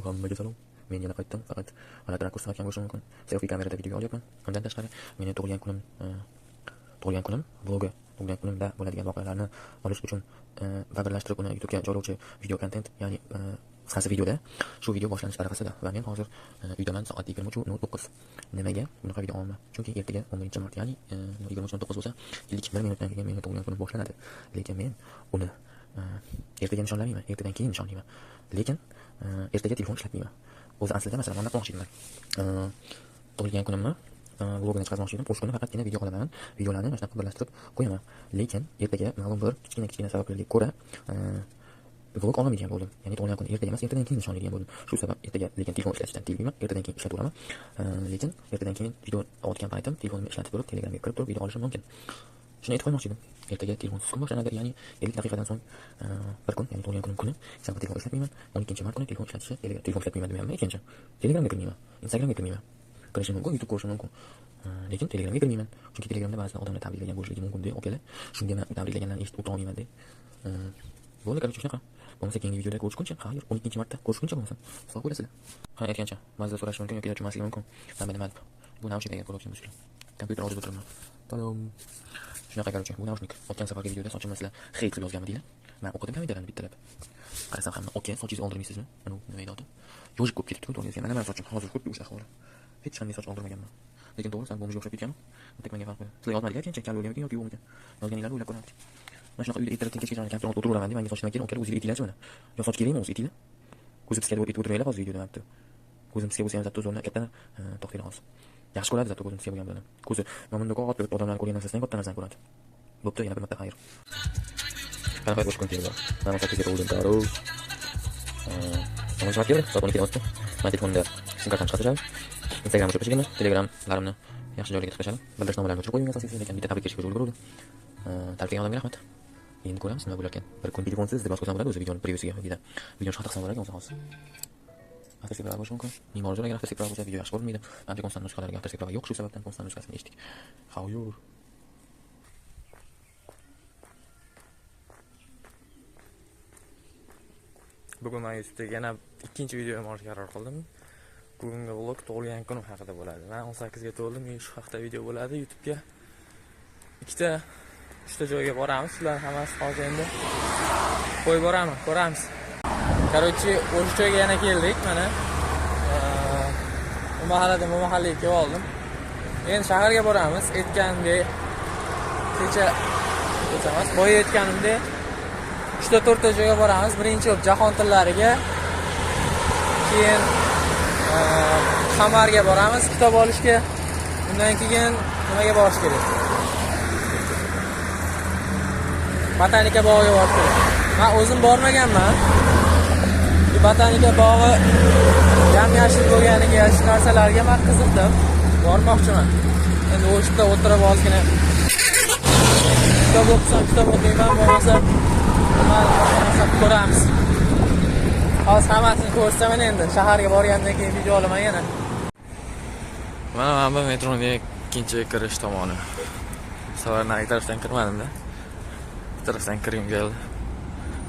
Hammaga salom. Men yana qaytdim, faqat g'alati rakursdan olgan bo'lishim mumkin. Selfie kamerada video olyapman. Undan tashqari meni tug'ilgan kunim vlogi, tug'ilgan kunimda bo'ladigan voqealarni olish uchun va birlashtirib uni YouTube'ga joylovchi video content, ya'ni qisqasi videoda shu video boshlanish arafasida va men hozir uydaman, soat 23:09. Nimaga bunaqa video olaman? Chunki ertaga 11-mart, ya'ni 23:09 bo'lsa, ilk 1 minutdan keyin meni tug'ilgan kunim boshlanadi. Lekin men uni ertaga nishonlamayman, ertadan keyin nishonlayman. Lekin ertaga telefon ishlatmayman. O'zi aslida masalan mana qilmoqchi edim. Tug'ilgan kunimni vlogini chiqarmoqchi edim. O'sha kuni faqatgina video olaman. Videolarni mana shunaqa birlashtirib qo'yaman. Lekin ertaga ma'lum bir kichkina sabablarga ko'ra vlog olmaydigan bo'ldim. Ya'ni tug'ilgan kun ertaga emas, ertadan keyin nishonlaydigan bo'ldim. Shu sabab ertaga lekin telefon ishlatishdan tiymayman. Ertadan keyin ishlataveraman. Lekin ertadan keyin video olgan paytim telefonimni ishlatib turib, Telegramga kirib turib video olishim mumkin. Shuni aytib qo'ymoqchi edim. Ertaga telefonsiz kun boshlanadi, ya'ni 50 daqiqadan so'ng bir kun, ya'ni tug'ilgan kunim sabab telefon ishlatmayman. 12-mart kuni telefon ishlatishi, telefon ishlatmayman demayman, ikkinchi. Telegramga kirmayman, Instagramga kirmayman. Kirishim mumkin, YouTube ko'rishim mumkin. Lekin Telegramga kirmayman. Chunki Telegramda ba'zi odamlar tabriklagan bo'lishligi mumkin deb, okalar. Shunga men tabriklaganlarni eshitib o'tira olmayman deb. Bo'ldi, qarang shunaqa. Bo'lmasa keyingi videoda ko'rishguncha, xayr, 12-martda ko'rishguncha bo'lmasa. Sog' bo'lasizlar. Ha, aytgancha, ba'zida so'rash mumkin yoki tushunmasligi mumkin. Nima deb. Bu naushnikga ko'rishim mushkul. Kompyuter oldida o'tiraman. Salom. Shunaqa qarang, bu naushnik. O'tgan safargi videoda sochimni sizlar heyt qilib yozganmidinglar? Men o'qidim kompyuterlarni bittalab. Qarasam hamma, okey, sochingizni oldirmaysizmi? Mana bu nima edi? Yo'jiq ko'p ketibdi, to'g'ri. Mana sochim hozir xuddi o'sha ahvoli. Hech qanday soch oldirmaganman. Lekin to'g'ri, sen bombaga o'xshab ketganmi? Bitta menga farq qiladi. Sizlar yozmadinglar, keyin chakal bo'lganmi yoki yo'qmi? Yozganinglarni o'ylab ko'ramiz. Mana shunaqa uyda ertalabdan kechgacha kompyuter oldida o'tiraveraman deb, menga sochdan keyin okalar o'zingizga itinglarchi mana. Yo soch kerakmi o'zi itinglar? Ko'zim pisiga deb o'tirmaylar hozir videoda ma'lum. Ko'zim pisiga bo'lsa ham zatto zo'rni katta to'xtaylar hozir. Yaxshi ko'radi zatto ko'zim pisiga bo'lgan bilan. Ko'zi mana bunday qo'g'ot berib odamlarni ko'rgan narsasidan katta narsani ko'radi. Bo'pti, yana bir marta xayr. Qanaqa bo'sh kun keldi. Mana sochga to'ldim taro. Mana soat keldi, soat 12 o'tdi. Men telefonda sim kartam chiqarib Instagram ochib qo'yganman, Telegramlarimni yaxshi joylarga tiqlashadi. Bildirishnomalarni o'chirib qo'ygan asosiysi, lekin bitta tabriklashga yo'l qo'ydim. Tabriklagan odamga rahmat. Endi ko'ramiz nima bo'lar ekan. Bir kun telefonsiz deb yozsam bo'ladi o'zi videoning prevyusiga. Video chiqib qilsam bo'lar ekan hozir. Avtosektor bo'lishi mumkin. Me'morlar agar avtosektor bo'lsa video yaxshi ko'rinmaydi. Ancha konstant nusxalarga avtosektor yo'q, shu sababdan konstant nusxasini eshitdik. Xayur. Bugun men YouTube'da yana ikkinchi videoga olishga qaror qildim. Bugungi vlog tug'ilgan kunim haqida bo'ladi. Men 18 ga to'ldim, shu haqda video bo'ladi YouTube'ga. Ikkita, uchta joyga boramiz. Sizlar hammasi hozir endi qo'yib boramiz, ko'ramiz. Короче, o'sha joyga yana keldik mana. Bu mahallaga kelib oldim. Endi shaharga boramiz. Aytgandek kecha emas, boya aytganimdek 3-4 ta joyga boramiz. Birinchi jahon tillariga, keyin Samarga boramiz kitob olishga. Undan keyin nimaga borish kerak? Botanika bog'iga borish kerak. Men o'zim bormaganman. Bu botanika bog'i yam-yashil bo'lganiga, shu narsalarga men qiziqdim. Bormoqchiman. Endi o'shda o'tirib ozgina kitob o'qisam, kitob o'qiyman, bo'lmasa ko'ramiz. Hozir hammasini ko'rsaman endi. Shaharga borgandan keyin video olaman yana. Mana bu metroning ikkinchi kirish tomoni. Savarnagi tarafdan kirmadim-da. Bu tarafdan kirgim keldi.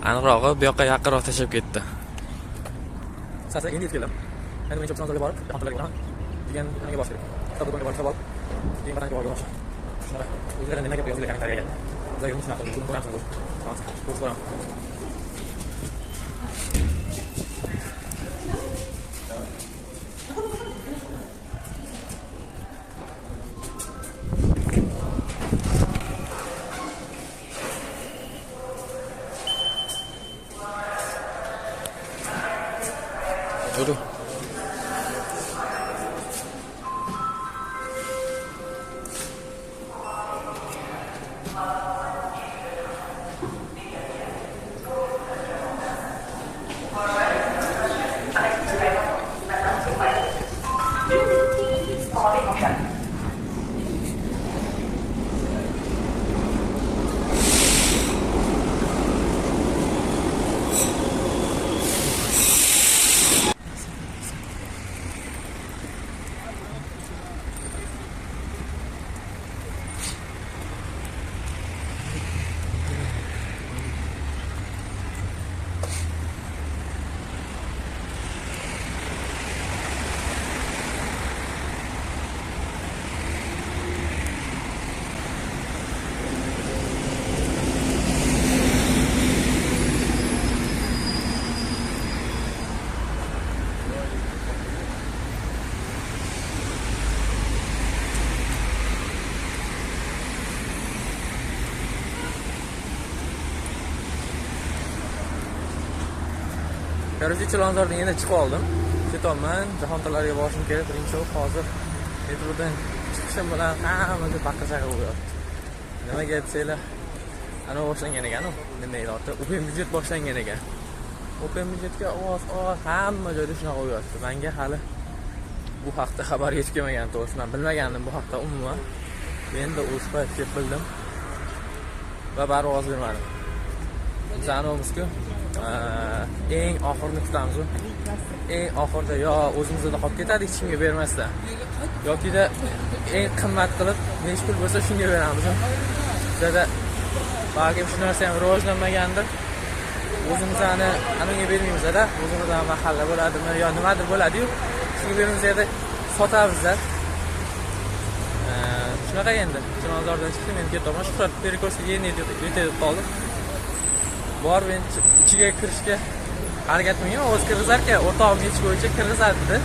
Aniqrog'i bu yoqqa yaqinroq tashab ketdi. Sasa endi yetib keldim. Endi men cho'pchonlarga borib, yaqinlarga boraman. Degan nimaga borish kerak? Kitob borib, keyin botanika bog'iga borish. Shunday. O'zlarining nima gap yozilgan tariga. Ularga nima qilib, buni ko'ramiz o'zi. Ko'ramiz. Yürü. Короче, Chilonzordan yana chiqib oldim. Ketyapman. Jahontirlarga borishim kerak. Birinchi hozir metrodan chiqishim bilan hammaga baqachaqa bo'lyapti. Nimaga desanglar, ana boshlangan ekan u. Nima deyapti? Open budjet boshlangan ekan. Open budjetga ovoz hamma joyda shunaqa bo'lyapti. Menga hali bu haqda xabar yetmagan, to'g'risi men bilmagandim bu haqda umuman. Endi o'sha paytga bildim va baribir ovoz bermadim. Zanomizku eng oxirni kutamiz. Eng oxirda yo o'zimizda qolib ketadi hech kimga bermasdan, yokida eng qimmat qilib necha pul bo'lsa shunga beramiz. Bizda balki shu narsa ham rivojlanmagandir. O'zimizni anaga bermaymiz-da, o'zimizda mahalla bo'ladimi yo nimadir bo'ladi-yu, shunga beramiz yerda sotamiz-da. Shunaqa endi. Chilonzordan chiqdim, men ketaman. Shuhrat Perikosga yetib qoldim. Bor men ichiga kirishga harakat qilmayman. O'z kirgizarkan, o'rtog'im yechib bo'yicha kirgizadi.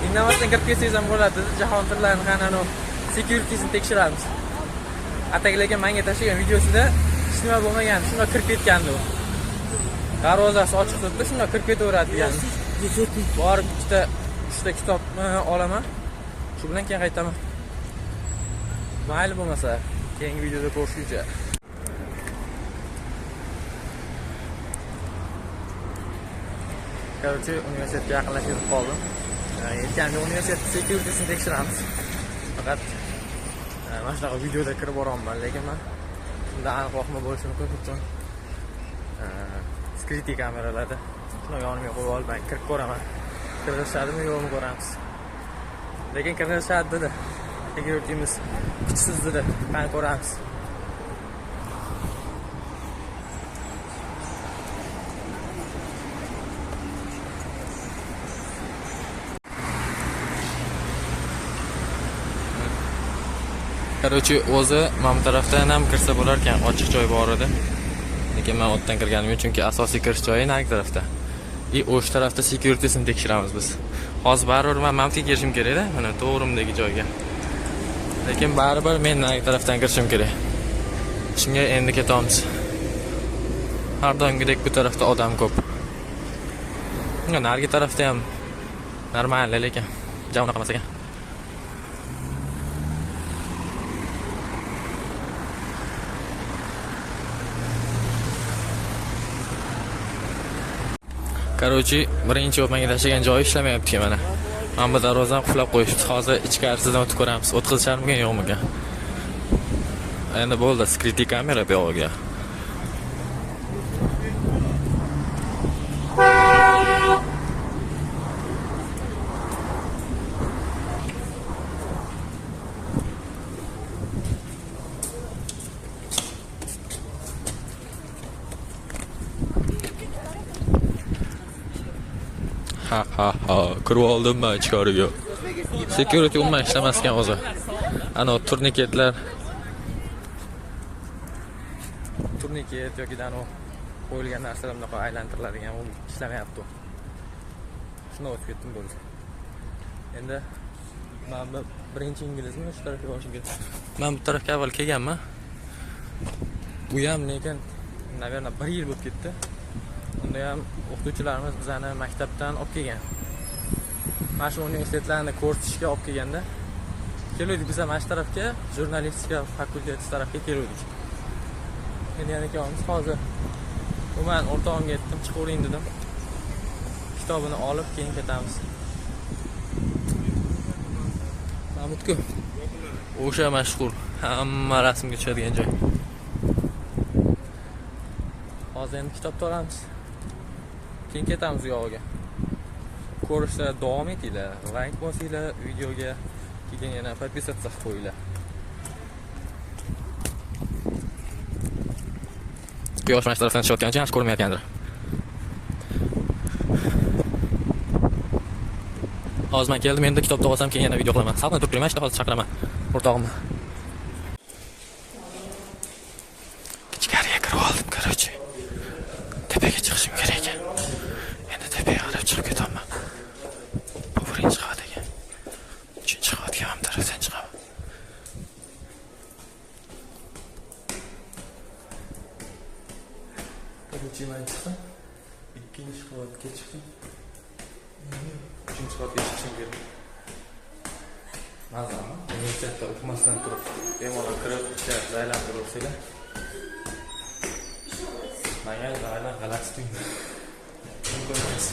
Indamasdan kirib kelsangiz ham bo'ladi. Jahontirlarni qanani security'sini tekshiramiz. Ataklagan menga tashlagan videosida hech nima bo'lmagan, shunday kirib ketgandi u. Darvozasi ochiq turibdi, shunday kirib ketaveradi degan. Borib ikkita kitobni olaman. Shu bilan keyin qaytaman. Mayli bo'lmasa, keyingi videoda ko'rishguncha. Короче, universitetga yaqinlashib qoldim. Yetganda universitet security'sini tekshiramiz. Faqat mana shunaqa videoda kirib boraman, lekin men shunda aniq vaqtma bo'lishi mumkin uchun security kameralarda shuni yonimga qo'yib olib kirib ko'raman. Kirishadimi yo'qmi ko'ramiz. Lekin kirishadi dedi. Security'miz kuchsiz dedi. Qani ko'ramiz. Короче, o'zi mana bu tarafdan ham kirsa bo'lar ekan, ochiq joy bor edi. Lekin men o'tdan kirganim yo'q, chunki asosiy kirish joyi nari tarafda. O'sha tarafda security'sini tekshiramiz biz. Hozir baribir men mamtga kirishim kerak-da, mana to'g'rimdagi joyga. Lekin baribir men nari tarafdan kirishim kerak. Shunga endi ketamiz. Har doimgidek bu tarafda odam ko'p. Nari tarafda ham normal, lekin javona qilmas ekan. Короче, birinchi o'pmaga tashlagan joyi ishlamayapti mana. Mana bu darvozani qulab qo'yishdi. Hozir ichkarisidan o'tib ko'ramiz. O'tkazisharmikan, yo'qmikan? Endi bo'ldi, security kamera bu yo'g'iga. Ha, kirib oldim men ichkariga. Security umuman ishlamaskan o'zi. Ana turniketlar. Turniket yoki dano qo'yilgan narsalar bunaqa aylantiriladigan u ishlamayapti. Shuni o'tib ketdim bo'ldi. Endi men birinchi inglizmi shu tarafga borishim kerak. Men bu tarafga avval kelganman. Bu ham lekin, naverna 1 yil bo'lib ketdi. Unda ham o'qituvchilarimiz bizani maktabdan olib kelgan. Mana shu universitetlarni ko'rsatishga olib kelganda keldik biz ham mana shu tarafga, jurnalistika fakulteti tarafga keldik. Endi yana kelamiz hozir. Men o'rtog'imga aytdim, chiqavering dedim. Kitobini olib keyin ketamiz. Mahmudku. O'sha mashhur hamma rasmga tushadigan joy. Hozir endi kitobni olamiz. Keyin ketamiz u yoqqa. Ko'rishda davom etinglar, like bosinglar, videoga keyin yana podpisatsiya qilib qo'yinglar. Quyosh mana shu tarafdan chiqayotgan uchun yaxshi ko'rinmayotgandir. Hozir men keldim, endi kitobni olsam keyin yana video qilaman. Saqlanib turib turaman, hozir chaqiraman o'rtog'imni. Ichkariga kirib oldim, короче. Tepaga chiqishim kerak. Endi tepaga qarab chiqib ketaman. Bu birinchi qavat ekan. Uchinchi qavatga ham tarafdan chiqaman. Birinchi man chiqdim. Ikkinchi qavatga chiqdim. Uchinchi qavatga chiqishim kerak. Mazami? Universitetda o'qimasdan turib, bemalol kirib, ichkarida aylantirib o'rsanglar. Menga aylan g'alati tuyuldi. Mumkin emas.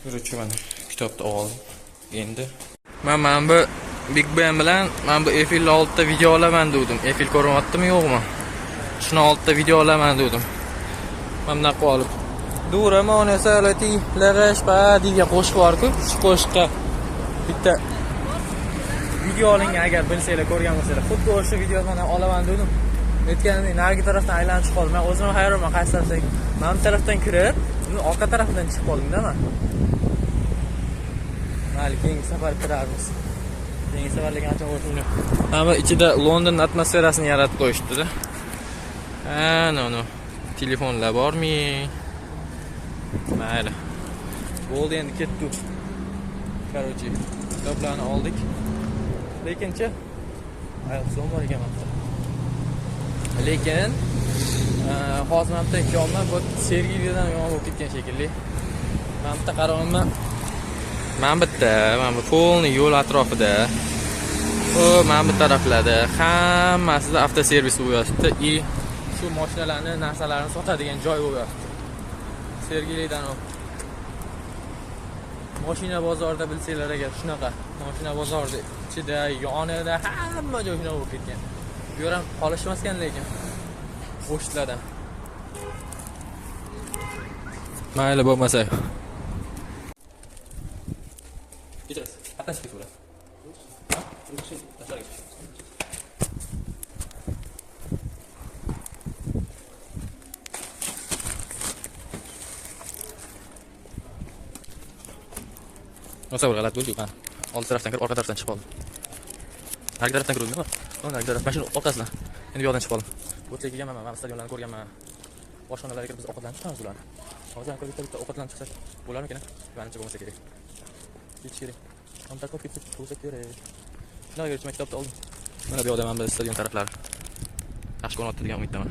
Ko'ruvchi mana kitobni oldim. Endi men bu Big Ben bilan men bu Eiffel oldida video olaman dedim. Eiffel ko'ryaptimi yo'qmi? Shuni oldida video olaman dedim. Men bunaqa olib Durama salati lag'ashqa degan qo'shiq bor-ku, shu qo'shiqqa bitta video olingan agar bilsanglar, ko'rgan bo'lsanglar, xuddi o'sha videoni men olaman dedim. Aytganimdek, narigi tarafdan aylanib chiqib qoldim. Men o'zim hayronman, qaysi tarafdan. Men bu tarafdan kirib, uni orqa tarafdan chiqib qoldim-da men. Mayli, keyingi safar kiramiz. Keyingi safarlik ancha o'shini. Mana ichida London atmosferasini yaratib qo'yishdi-da. No. Telefonlar bormi? Mayli. Bo'ldi, endi ketdik. Короче, kitoblarni oldik. Lekinchi ayol bor ekan mana. Lekin hozir men bitta ikkovman bu Sergelidan yomon bo'lib ketgan shekilli. Men bitta qarayman. Men bu polni yo'l atrofida. Men bu taraflarda hammasida avtoservis bo'lyapti. Shu mashinalarni, narsalarni sotadigan joy bo'lyapti. Sergelidan mashina bozorida bilsanglar agar shunaqa mashina bozorida ichida yonida hamma joy shunaqa bo'lib ketgan. Bu yer ham qolishmaskan lekin o'shlardan. Mayli bo'lmasa. Kechirasiz. Qatnashib ketaverasiz. Ha? Tashlaysiz. Nasıl bir g'alat bo'ldi qani. Old tarafdan kirib, orqa tarafdan chiqib qoldim. Narigi tarafdan kirdimmi? Narigi taraf mashina orqasidan. Endi bu yoqdan chiqib qoldim. O'tga kelganman, men stadionlarni ko'rganman. Boshxonalarga kirib biz ovqatlanib chiqamiz ularni. Hozir ham bitta ovqatlanib chiqsak bo'larmikan? Menimcha bo'lmasa kerak. Ketish kerak. Ham taklif ketib bo'lsa kerak. Shunday qilib maktabda oldim. Mana bu yoqda men biz stadion taraflari. Yaxshi ko'ryapti degan umiddaman.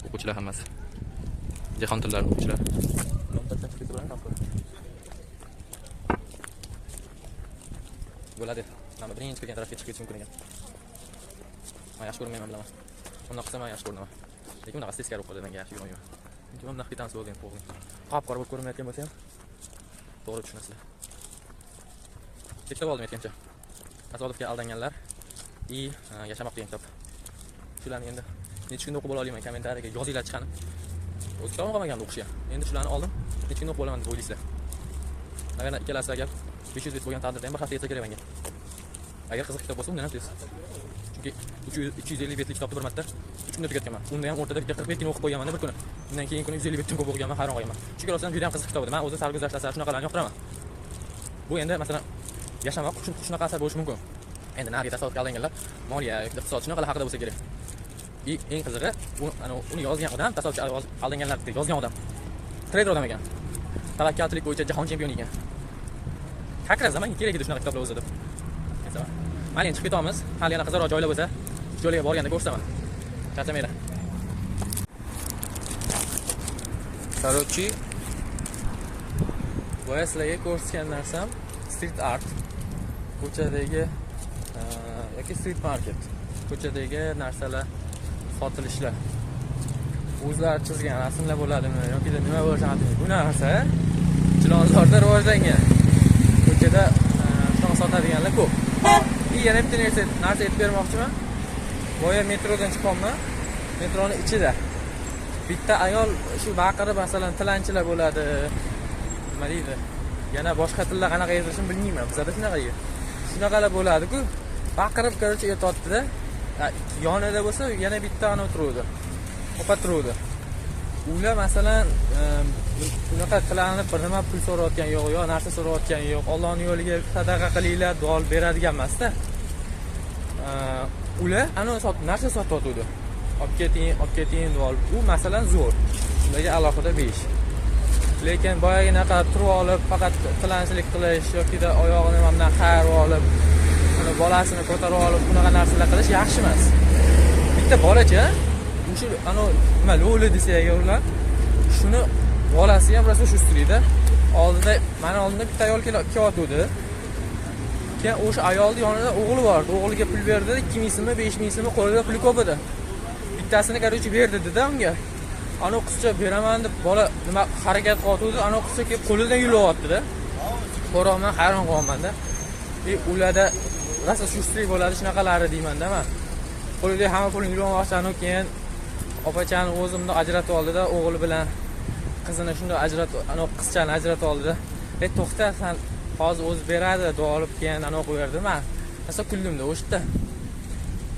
O'quvchilar hammasi. Jahon tillari o'quvchilari. Bo'ladi. Men birinchi kelgan tarafga chiqib ketishim mumkin ekan. Men yaxshi ko'rmayman, bilaman. Bunday qilsam men yaxshi ko'raman. Lekin bunaqa teskari o'qidi menga yaxshi yo'lmayman. Chunki men bunaqa ketamiz bo'lgan to'g'ri. Qop-qora bo'lib ko'rinmayotgan bo'lsa ham to'g'ri tushunasizlar. Kitob oldim aytgancha. Tasodifga aldanganlar yashamoq degan kitob. Shularni endi necha kunda o'qib olayman, kommentariyaga yozinglar chiqani. O'z kitobim qolmagan o'qishga. Endi shularni oldim. Necha kunda o'qib olaman deb o'ylaysizlar? Agar ikkalasi agar 500 bet bo'lgan taqdirda ham bir hafta yetsa kerak menga. Agar qiziq kitob bo'lsa, undan ham tez. Chunki 250 betlik kitobni bir marta 3 kunda tugatganman. Unda ham o'rtada bitta 40 betni o'qib qo'yganman bir kuni. Undan keyin kuni 150 betdan ko'p o'qiganman, hayron qolganman. Chunki rostdan juda ham qiziq kitob edi. Men o'zim sarguzasht asar shunaqalarni yoqtiraman. Bu endi masalan yashamoq shunaqa asar bo'lishi mumkin. Endi narigi tasodifga aldanganlar moliya yoki iqtisod shunaqalar haqida bo'lsa kerak. Eng qizig'i, uni yozgan odam, tasodifga aldanganlar deb yozgan odam trader odam ekan. Tavakkalchilik bo'yicha jahon chempioni ekan. Hakra zamonga kerak edi shunaqa kitoblar o'zi deb. Mana endi chiqib ketamiz. Hali yana qiziqroq joylar bo'lsa, shu joylarga borganda ko'rsataman. Charchamanglar. Короче, bu sizlarga ko'rsatgan narsam street art. Ko'chadagi yoki street market. Ko'chadagi narsalar sotilishlar. O'zlari chizgan rasmlar bo'ladimi yoki nima bo'lishadi? Bu narsa Chilonzorda rivojlangan. Ko'chada shunaqa sotadiganlar ko'p. Yana bitta narsa aytib bermoqchiman. Boya metrodan chiqibman. Metroni ichida bitta ayol shu baqirib masalan tilanchilar bo'ladi. Nima deydi? Yana boshqa tillar qanaqa yozishini bilmayman. Bizda shunaqaga. Shunaqalar bo'ladi-ku. Baqirib ko'rchi ertotdi-da. Yonida bo'lsa yana bitta ana o'tiruvdi. Opat turuvdi. Ular masalan unaqa tilanib bir nima pul so'rayotgan yo'q, yo narsa so'rayotgan yo'q. Allohning yo'liga sadaqa qilinglar, duo beradigan emas-da. Ular ana narsa sotib olib keting, duo. U masalan zo'r. Ularga alohida besh. Lekin boyaginaqa turib olib, faqat tilanchilik qilish yoki da oyog'ini mana xayirib olib, uni bolasini ko'tarib olib, bunaqa narsalar qilish yaxshi emas. Bitta bolacha ana nima lo'li desa ular shuni bolasi ham rosa shu ustirida oldida, mana oldimda bitta ayol kelyotdi. Keyin o'sha ayolning yonida o'g'li bor. O'g'liga pul berdi, 2000 so'mmi, 5000 so'mmi qo'lida puli ko'p edi. Bittasini qarochi berdi dedi unga. Ana qizcha beraman deb bola nima harakat qilyotdi, ana qizcha kelib qo'lidan yulyapti-da. Ko'raman, hayron qolmanda. Ularda rosa shustrik bo'ladi shunaqalari deyman-da men. Qo'lida hamma pulni yulyapti, keyin opachani o'zimni ajratib oldi-da, o'g'li bilan qizini shunday ajratib, ana qizchani ajratib oldi-da. To'xta, sen hozir o'zi beradi, deb olib keyin ana qo'yardi. Men esa kuldimda o'shda.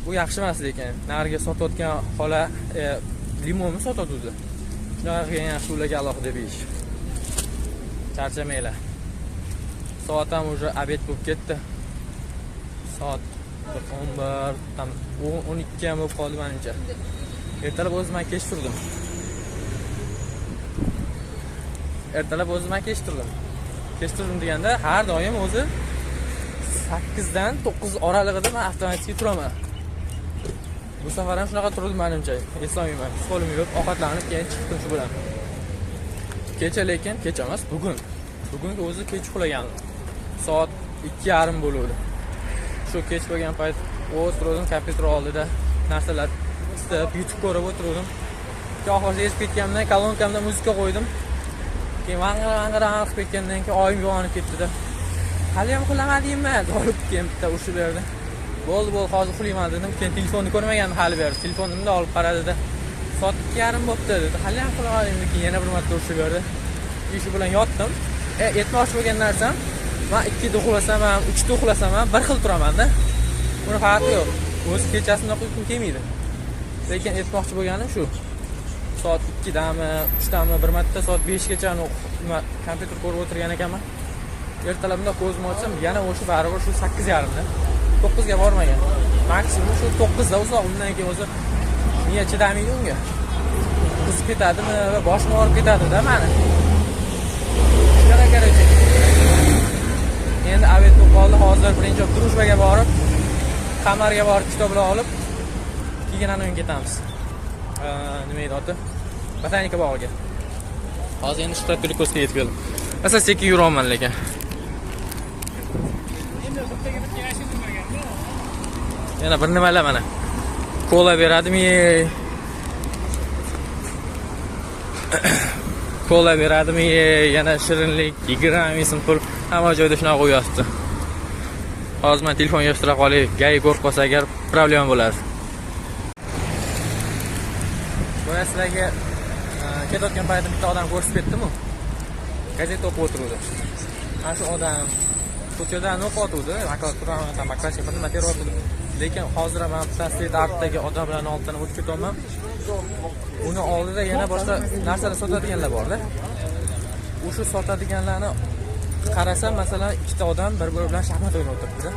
Bu yaxshi emas lekin. Nariga sotayotgan xola limonni sotadi. Shunaqa qilgan yaxshi ularga alohida beyish. Charchamanglar. Soat ham уже obed bo'lib ketdi. Soat 11, tam 12 ham bo'lib qoldi menimcha. Ertalab o'zim kech turdim. Kech turdim deganda har doim o'zi 8 dan 9 oralig'ida men avtomatik turaman. Bu safar ham shunaqa turdim menimcha. Eslamayman. Qo'lim yuvib, ovqatlanib keyin chiqdim shu bilan. Kecha lekin kecha emas, bugungi o'zi kech uxlaganim. Soat 2:30 bo'ldi. Shu kech bo'lgan payt o'tirdim kompyuter oldida, narsalar istab, YouTube ko'rib o'tirdim. Keyin oxirida yetib ketganimdan kolonkamda muzika qo'ydim. Keyin vang'irang qilib ketgandan keyin oyim uyg'onib ketdi-da. Hali ham uxlamadingmi? Olib keyin bitta ushib berdi. Bo'ldi, hozir uxlayman dedim. Keyin telefonni ko'rmagandim hali berdi. Telefonimni olib qaradi-da. Soat 2:30 bo'pti dedi. Hali ham uxlamadingmi? Keyin yana bir marta ushib berdi. Ish bilan yotdim. Aytmoqchi bo'lgan narsam, men 2 da uxlasam ham, 3 da uxlasam ham bir xil turaman-da. Buni farqi yo'q. O'zi kechasini uyqum kelmaydi. Lekin aytmoqchi bo'lganim shu. Soat 2 dami, 3 dami bir marta soat 5 gacha kompyuter ko'rib o'tirgan ekanman. Ertalabda ko'zimni ochsam, yana o'sha baribir shu 8:30 da. 9 ga bormagan. Maksimum shu 9 da uzoq. Undan keyin o'zi miya chidamaydi unga. Qizib ketadimi va boshim og'rib ketadi-da meni. Shunday kerak. Endi obed bo'lib qoldi. Hozir birinchi Drujbaga borib, qamarga borib kitoblar olib, keyin ana ketamiz. Nima edi oti? Botanika bog'iga. Hozir endi Shtrapirkovga yetib keldim. Asa sekin yuraman lekin. Yana bir nimalar mana. Kola beradimi? Kola beradimi? Yana shirinlik, 20 ming so'm pul hamma joyda shunaqa qo'yapti. Hozir men telefon yig'ishtirib qolay, gay ko'rib qolsa agar problem bo'ladi. Sizlarga ketayotgan paytda bitta odam ko'rsatib ketdim-ku. Gazeta o'qib o'tiruvdi. Ana shu odam ko'chadan o'qiyotdi, makroturani tamakkachi bir nima teryapti. Lekin hozir ham State Artdagi odamlarning oldidan o'tib ketaman. Uni oldida yana boshqa narsalar sotadiganlar bor-da. O'sha sotadiganlarni qarasam, masalan, ikkita odam bir-biri bilan shaxmat o'ynab o'tiribdi-da.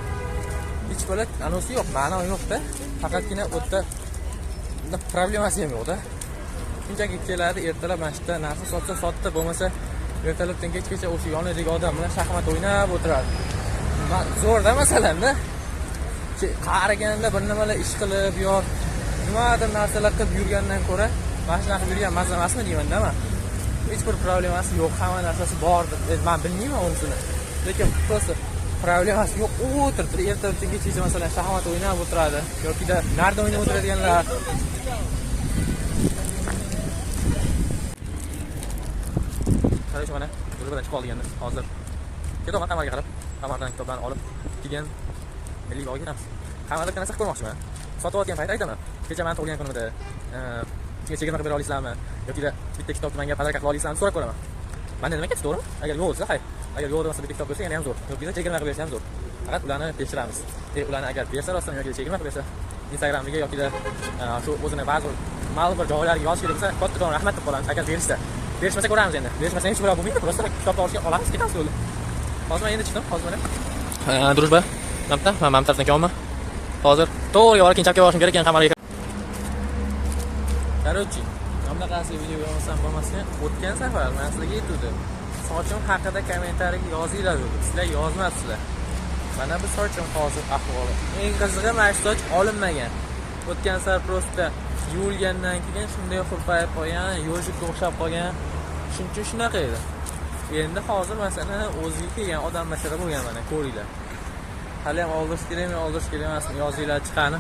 Hech bo'lak anosi yo'q, ma'no yo'q-da. Faqatgina o'tda problemasi ham yo'q-da. Shunchaki keladi, ertalab mana shu narsa sotsa, bo'lmasa ertalabdan kechgacha o'sha yonidagi odam bilan shaxmat o'ynab o'tiradi. Zo'rda masalan-da. Qaraganda bir nimalar ish qilib, yo nimadir narsalar qilib yurgandan ko'ra, mana shunaqa yurgan mazza emasmi deyman-da men. Hech bir problemasi yo'q, hamma narsasi bor deb men bilmayman unisini. Lekin prosta problemasi yo'q, o'tirdi. Ertalabdan kechgacha masalan shaxmat o'ynab o'tiradi yoki da narda o'ynab o'tiradiganlar. Qarang mana, o'zimdan chiqib olganda hozir ketaman qamarga qarab, qamardan kitoblarni olib, keyin milliy bog'ga kiramiz. Qamarda narsa ko'rmoqchiman. Sotayotgan payt aytaman. Kecha men tug'ilgan kunimda chegirma qilib bera olasizlarmi? Yoki bitta kitobni menga pazarga qilib olasizlarmi so'rab ko'raman. Menda nima ketdi, to'g'rimi? Agar yo'q bo'lsa, agar yo'q bo'lsa bitta kitob bo'lsa, yana ham zo'r. Yoki chegirma qilib bersa ham zo'r. Faqat ularni tekshiramiz. Ularni agar bersa rostdan yoki chegirma qilib bersa, Instagramiga yoki shu o'zini ba'zi ma'lum bir joylarga yozish kerak bo'lsa, kattakon rahmat deb qolamiz. Agar berishsa, berishmasa ko'ramiz endi. Berishmasa hech bo'lmaydi bo'lmaydi. Prosta kitobni olishga olamiz, ketamiz yo'lda. Hozir men endi chiqdim, hozir mana. Drujba. Namta, men tarafdan kelaman. Hozir to'g'riga borib, keyin chapga borishim kerak ekan qamarga. Короче, bunaqasi video yo'lsam bo'lmasdan o'tgan safar men sizlarga aytdim. Sochim haqida kommentariyaga yozinglar dedi. Sizlar yozmabsizlar. Mana bu sochim hozir ahvoli. Eng qizig'i mana shu soch olinmagan. O'tgan safar prosta yuvilgandan keyin shunday xurpayib qolgan, yo'jikka o'xshab qolgan. Shuncha shunaqa edi. Endi hozir masalan o'ziga kelgan odam masala bo'lgan mana ko'ringlar. Hali ham oldirish kerak emasmi? Yozinglar chiqani.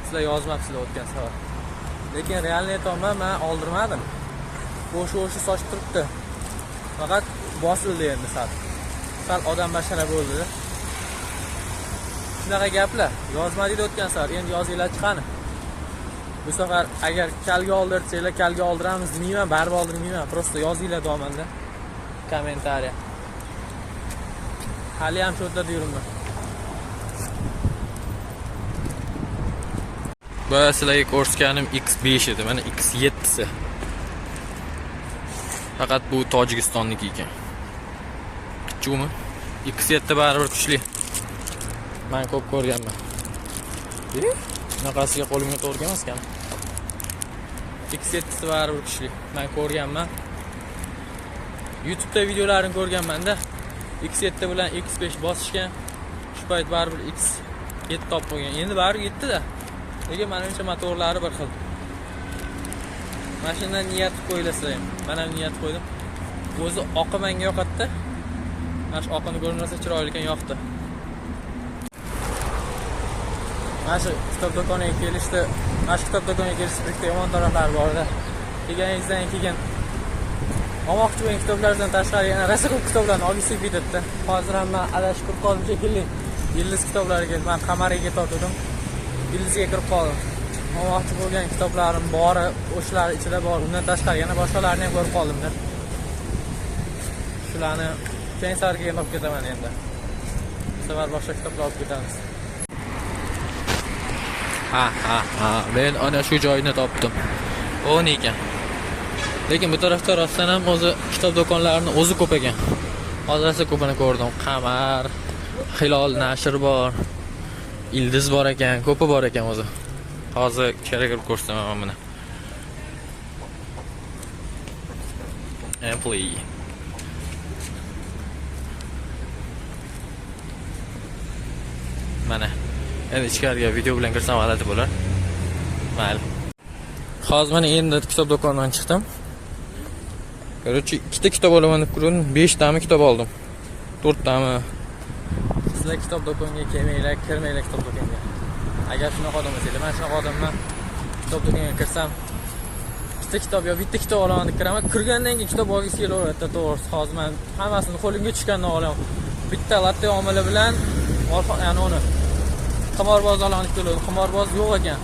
Sizlar yozmabsizlar o'tgan safar. Lekin realniy aytaman, men oldirmadim. Bo'sh soch turibdi. Faqat bosildi endi sal odam bashara bo'ldi. Shunaqa gaplar. Yozmadinglar o'tgan safar, endi yozinglar chiqani. Bu safar agar kalga oldirsanglar, kalga oldiramiz demayman, baribir oldirmayman. Prosta yozinglar domanda. Kommentariya. Hali ham shu yerda yuribman. Bu sizlarga ko'rsatganim X5 edi, mana X7 si. Faqat bu Tojikistonniki ekan. Kichikmi? X7 baribir kuchli. Men ko'p ko'rganman. Bunaqasiga qo'limga to'g'ri emas ekan. X7 si baribir kuchli. Men ko'rganman. YouTube'da videolarini ko'rganman-da. X7 bilan X5 bosishgan. Shu payt baribir X7 top qo'ygan. Endi baribir yetdi-da. Lekin menimcha motorlari bir xil. Mashinadan niyat qo'ylasizlar ham. Men ham niyat qo'ydim. O'zi oqi menga yoqadi-da. Mana shu oqini ko'rinsa chiroyli ekan, yoqdi. Mana shu kitob do'koniga kelishdi. Mana shu kitob do'koniga kelishda yomon taraflari bor-da. Kelganingizdan keyin olmoqchi bo'lgan kitoblardan tashqari yana rosa ko'p kitoblarni olgisi keldi-da. Hozir ham men adashib kirib qoldim shekilli. Yildiz kitoblariga men qamariga tortdim. Yildizga kirib qoldim. Olmoqchi bo'lgan kitoblarim bor, o'shalar ichida bor. Undan tashqari yana boshqalarni ham ko'rib qoldim-da. Shularni keyin safarga olib ketaman endi. Bu safar boshqa kitoblar olib ketamiz. Ha. Men ana shu joyni topdim. O ne ekan? Lekin bu tarafda rostdan ham o'zi kitob do'konlarining o'zi ko'p ekan. Hozircha ko'pini ko'rdim. Qamar, Hilol nashr bor. Ildiz bor ekan, ko'pi bor ekan o'zi. Hozir kerak kirib ko'rsataman buni. Ampli. Mana. Endi ichkariga video bilan kirsam g'alati bo'lar. Mayli. Hozir mana endi kitob do'konidan chiqdim. Короче, ikkita kitob olaman deb turdim, 5 tami kitob oldim. 4 tami. Sizlar kitob do'koniga kelmanglar, kirmanglar kitob do'koniga. Agar shunaqa odam bo'lsanglar, men shunaqa odamman. Kitob do'koniga kirsam, ikkita kitob yo bitta kitob olaman deb kiraman. Kirgandan keyin kitob olgisi kelaveradi, to'g'risi. Hozir men hammasini qo'limga tushganini olaman. Bitta latte omili bilan ya'ni uni qimorboz olaman deb keldim. Qimorboz yo'q ekan.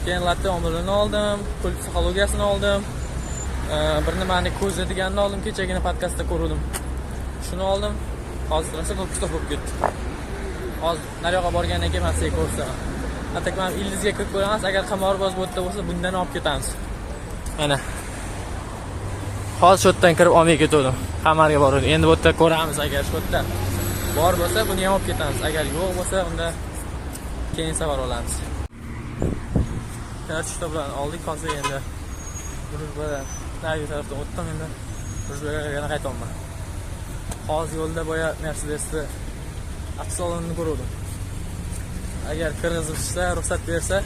Keyin latte omilini oldim, pul psixologiyasini oldim. Bir nimani ko'zladiganini oldim, kechagina podkastda ko'rdim. Shuni oldim. Hozir rosa ko'p kitob bo'lib ketdi. Hozir naryoqqa borgandan keyin men sizga ko'rsataman. Atak men Ildizga kirib ko'ramiz, agar qimorboz bo'lsa bundan olib ketamiz. Mana. Hozir shu yerdan kirib olmay ketdim. Qamarga bordim. Endi bu yerda ko'ramiz, agar shu yerda bor bo'lsa buni ham olib ketamiz. Agar yo'q bo'lsa unda keyin safar olamiz. Barcha kitoblarni oldik, hozir endi Rujbada nariga tarafdan o'tdim endi. Rujbaga yana qaytaman. Hozir yo'lda boya Mercedesni avtosalonini ko'rdim. Agar kirgizishsa, ruxsat bersa,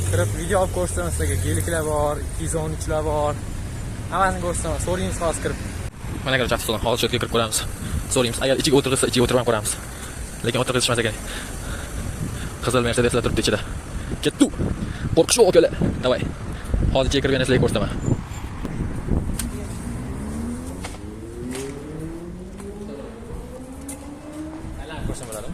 kirib video olib ko'rsataman sizlarga. Geliklar bor, 213lar bor. Hammasini ko'rsataman. So'raymiz hozir kirib. Mana qarab avtosalon, hozir shu yerga kirib ko'ramiz. So'raymiz. Agar ichiga o'tirsa, ichiga o'tirib ham ko'ramiz. Lekin o'tirishmas ekan. Qizil Mercedeslar turibdi ichida. Ketdi. Qo'rqish yo'q akalar. Davay. Hozir ichiga kirib yana sizlarga ko'rsataman. Aylanib ko'rsam bo'ladi.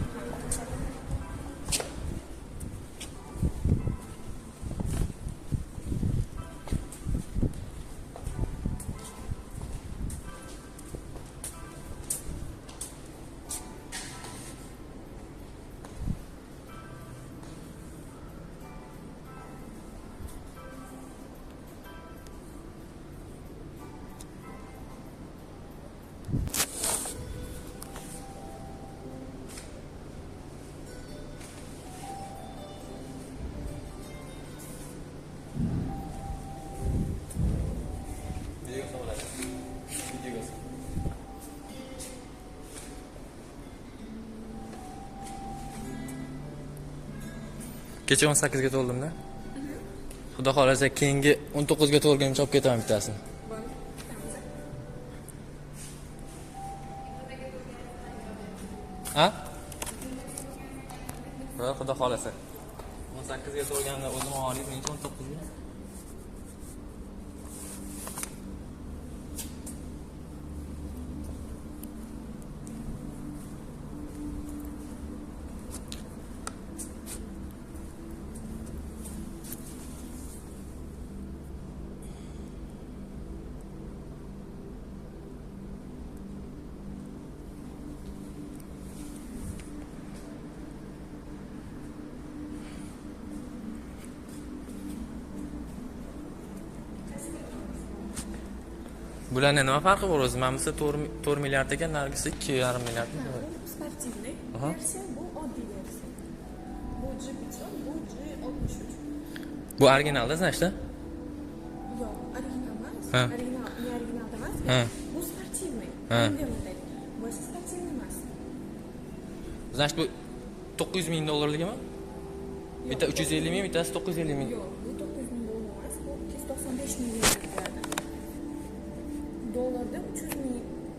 Kecha 18 ga to'ldim-da. Xudo xolasa keyingi 19 ga to'lganimcha olib ketaman bittasini. Ha? Voy xudo xolasa. 18 ga to'lganda o'zim olib, men 19 ga. Bularning nima farqi bor o'zi? Mana bu 4 milliard ekan, nargisi 2,5 milliard. Sportivniy versiya, bu oddiy versiya. Bu G500, bu G63. Bu originalda, значит? Yo'q, original emas. Ha. Originalda emas. Ha. Bu sportivniy. Ha. Bu sportivniy emas. Значит, bu 900 ming dollarligimi? Bitta 350 ming, bittasi 950 ming. Yo'q, bu 900 ming dollar emas, bu 295 million turadi. Dollarda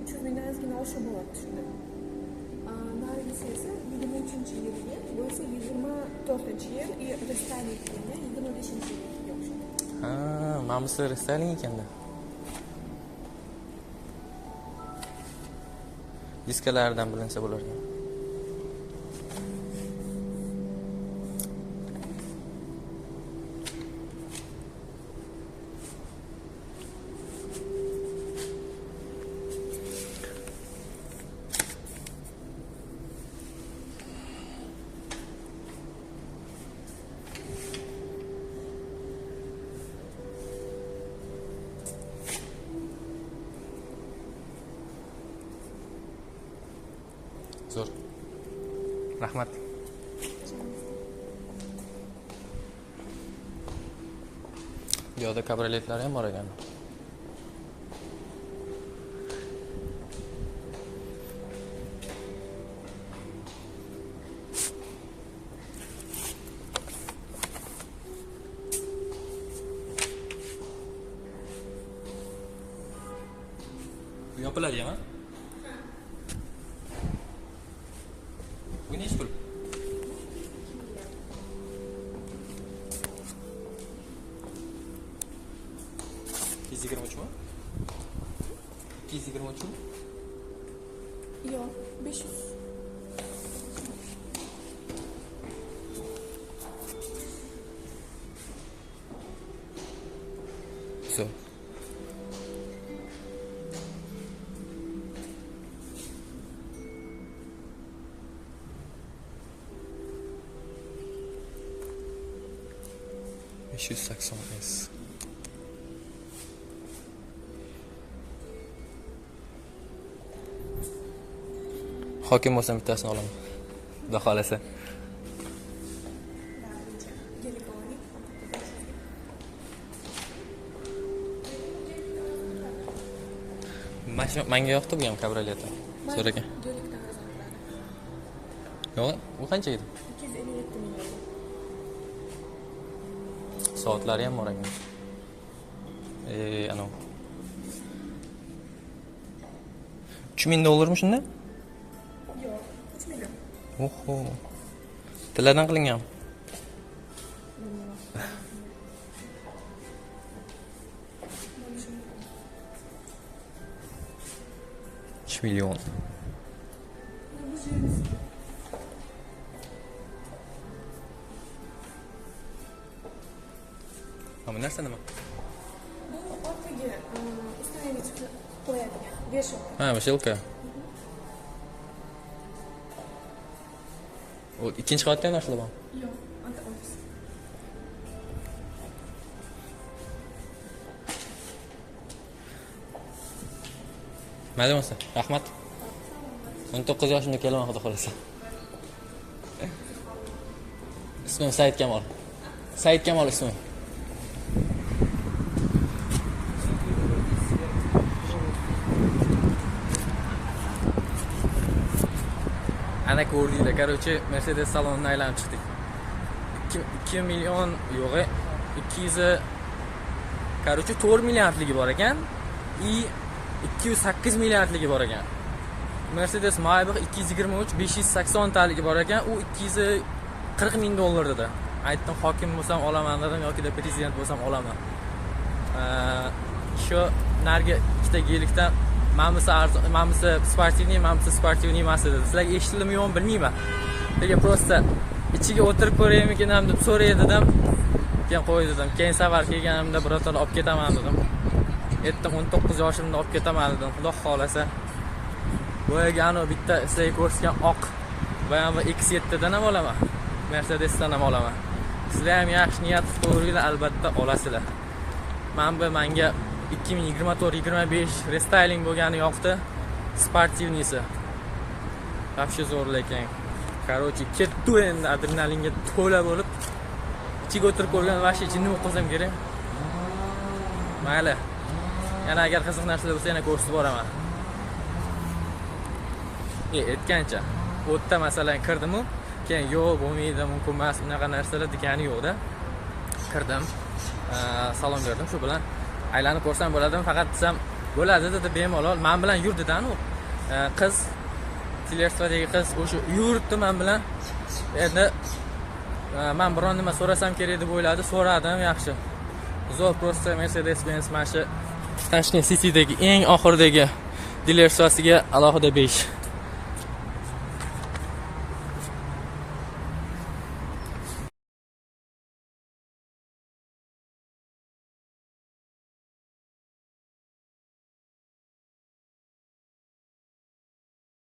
300 mingdan ozgina oshiq bo'ladi shunda. Nargisi esa 23-yilga, bu esa 24-yil, restyling qilganda 25-yilga o'xshaydi. Ha, mana bu restyling ekanda. Diskalaridan bilinsa bo'lar ekan. Zo'r. Rahmat. Bu yoqda kabrioletlar ham bor ekan. Bu yopiladi ham, ha? Bu nechi pul? 223 mi? 223 mi? Yo'q, 500. Zo'r. S. Hokim bo'lsam bittasini olaman. Xudo xolasa. Menga yoqdi bu ham kabriolet. Zo'r ekan. Yo'q, u qancha edi? 257 million. Soatlari ham bor ekan. Ana. 3000 dollarmi shunda? Yo'q, 3 million. Oho. Tillardan qilingan. Milyon. Ama nerede nima? Bu ortaga ustangiz qo'yadigan veshok. Ha, veshilka. O ikkinchi qavatda ham narsalar bormi? Yo'q, anta ofis. Mayli bo'lsa, rahmat. 19 yoshimda kelaman, xudo xolasa. Ismim Said Kamol. Said Kamol ismim. Ana ko'rdinglar, короче, Mercedes salonidan aylanib chiqdik. 2 million yo'q, 200 короче 4 milliardligi bor ekan. 208 milliardligi bor ekan. Mercedes Maybach 223 580 talik bor ekan. U 240 ming dollar dedi. Aytdim, hokim bo'lsam olaman dedim yoki prezident bo'lsam olaman. Shu narga ikkita gelikdan mamisi sportivniy, mamisi sportivniy emas edi. Sizlarga eshitildimi yo'qmi bilmayman. Lekin prosta ichiga o'tirib ko'raymikin deb so'ray dedim. Keyin qo'y dedim. Keyin safar kelganimda birortani olib ketaman dedim. Aytdim 19 yoshimda olib ketaman dedim. Xudo xolasa. Bo'yagani bitta sizlarga ko'rsatgan oq va X7 dan ham olaman. Mercedesdan ham olaman. Sizlar ham yaxshi niyat qilib albatta olasizlar. Menga 2024-25 restyling bo'lgani yoqdi. Sportivnisi. Вообще zo'r lekin. Короче, ketdi endi adrenalinga to'la bo'lib. Ichiga o'tirib ko'rgan vashi jinni bo'lib qolsam kerak. Mayli. Yana agar qiziq narsalar bo'lsa yana ko'rsatib boraman. Aytgancha, o'tda masalan kirdim-ku, keyin yo'q, bo'lmaydi, mumkin emas, unaqa narsalar degani yo'qda. Kirdim, salom berdim, shu bilan aylanib ko'rsam bo'ladimi, faqat desam bo'ladi dedi bemalol. Men bilan yurdidan u qiz, Tilerstradagi qiz o'sha yuribdi men bilan. Endi men biron nima so'rasam kerak deb o'yladi, so'radim, yaxshi. Zo'r prosta Mercedes-Benz mana shu Tashkent City'dagi eng oxirdagi Tilerstrasiga alohida 5.